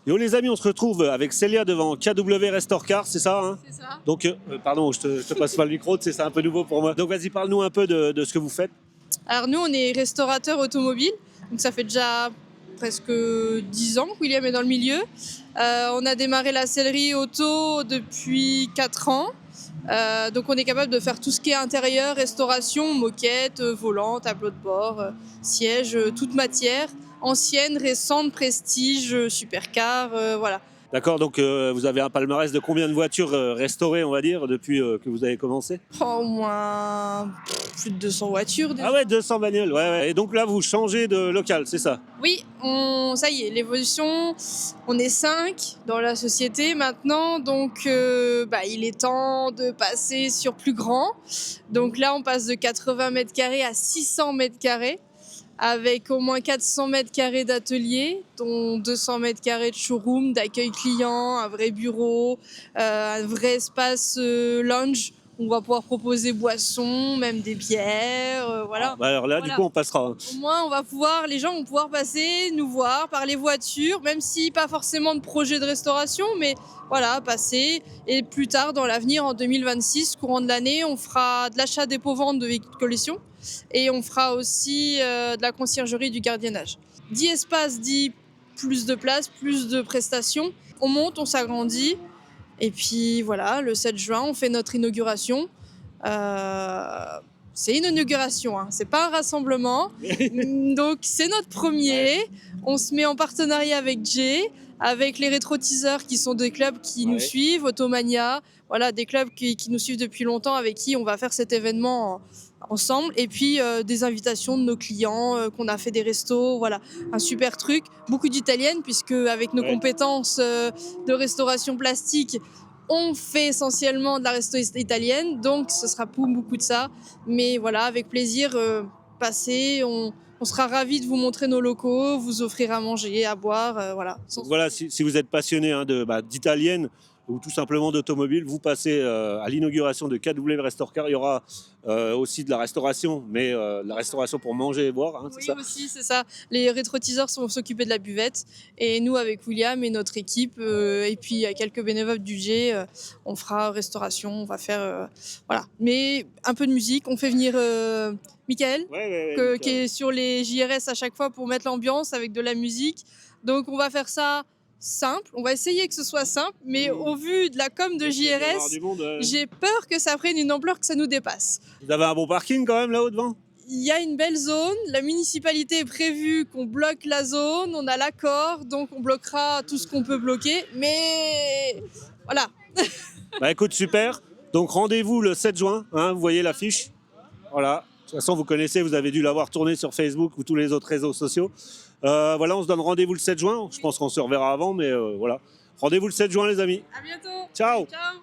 Yo les amis, on se retrouve avec Célia devant KW Restore Car, c'est ça hein? C'est ça. Donc, pardon, je te passe pas le micro, c'est un peu nouveau pour moi. Donc vas-y, parle-nous un peu de ce que vous faites. Alors nous, on est restaurateur automobile, donc ça fait déjà presque 10 ans que William est dans le milieu. On a démarré la sellerie auto depuis 4 ans. Donc on est capable de faire tout ce qui est intérieur, restauration, moquette, volant, tableau de bord, siège, toute matière, ancienne, récente, prestige, supercar, voilà. D'accord, donc vous avez un palmarès de combien de voitures restaurées, on va dire, depuis que vous avez commencé? Au moins plus de 200 voitures déjà. Ah ouais, 200 bagnoles, ouais. Et donc là, vous changez de local, c'est ça? Oui, ça y est, l'évolution, on est 5 dans la société maintenant, donc il est temps de passer sur plus grand. Donc là, on passe de 80 mètres carrés à 600 mètres carrés, avec au moins 400 mètres carrés d'atelier, dont 200 mètres carrés de showroom, d'accueil client, un vrai bureau, un vrai espace lounge. On va pouvoir proposer boissons, même des bières, voilà. Ah, bah alors là, Voilà. du coup, on passera. Au moins, les gens vont pouvoir passer, nous voir, par les voitures, même si pas forcément de projet de restauration, mais voilà, passer. Et plus tard, dans l'avenir, en 2026, courant de l'année, on fera de l'achat dépôt-vente de véhicules de collection et on fera aussi de la conciergerie, du gardiennage. 10 espaces, dit plus de place, plus de prestations. On monte, on s'agrandit. Et puis voilà, le 7 juin, on fait notre inauguration. C'est une inauguration, hein. C'est pas un rassemblement. Donc c'est notre premier. On se met en partenariat avec Jay, avec les rétro-teasers qui sont des clubs qui nous suivent, Automania, voilà, des clubs qui nous suivent depuis longtemps, avec qui on va faire cet événement ensemble. Et puis des invitations de nos clients, qu'on a fait des restos, voilà, un super truc. Beaucoup d'italiennes, puisque avec nos compétences de restauration plastique, on fait essentiellement de la resto italienne, donc ce sera pour beaucoup de ça. Mais voilà, avec plaisir, passer, on sera ravis de vous montrer nos locaux, vous offrir à manger, à boire, voilà. Donc voilà, si vous êtes passionné hein, d'italienne ou tout simplement d'automobile, vous passez à l'inauguration de KW Restore Car. Il y aura aussi de la restauration, mais de la restauration pour manger et boire, hein, Oui, c'est ça? aussi, c'est ça. Les rétro-teasers vont s'occuper de la buvette. Et nous, avec William et notre équipe, et puis il y a quelques bénévoles du G, on fera restauration, on va faire... voilà. Mais un peu de musique. On fait venir Michael, qui est sur les JRS à chaque fois pour mettre l'ambiance avec de la musique. Donc on va faire ça simple. On va essayer que ce soit simple, mais au vu de la com de JRS, j'ai peur que ça prenne une ampleur que ça nous dépasse. Vous avez un bon parking quand même là-haut devant? Il y a une belle zone, la municipalité est prévue qu'on bloque la zone, on a l'accord, donc on bloquera tout ce qu'on peut bloquer, mais voilà. Bah écoute, super. Donc rendez-vous le 7 juin, hein, vous voyez l'affiche. Voilà. De toute façon, vous connaissez, vous avez dû l'avoir tourné sur Facebook ou tous les autres réseaux sociaux. Voilà, on se donne rendez-vous le 7 juin. Je pense qu'on se reverra avant, mais voilà. Rendez-vous le 7 juin, les amis. À bientôt. Ciao. Ciao.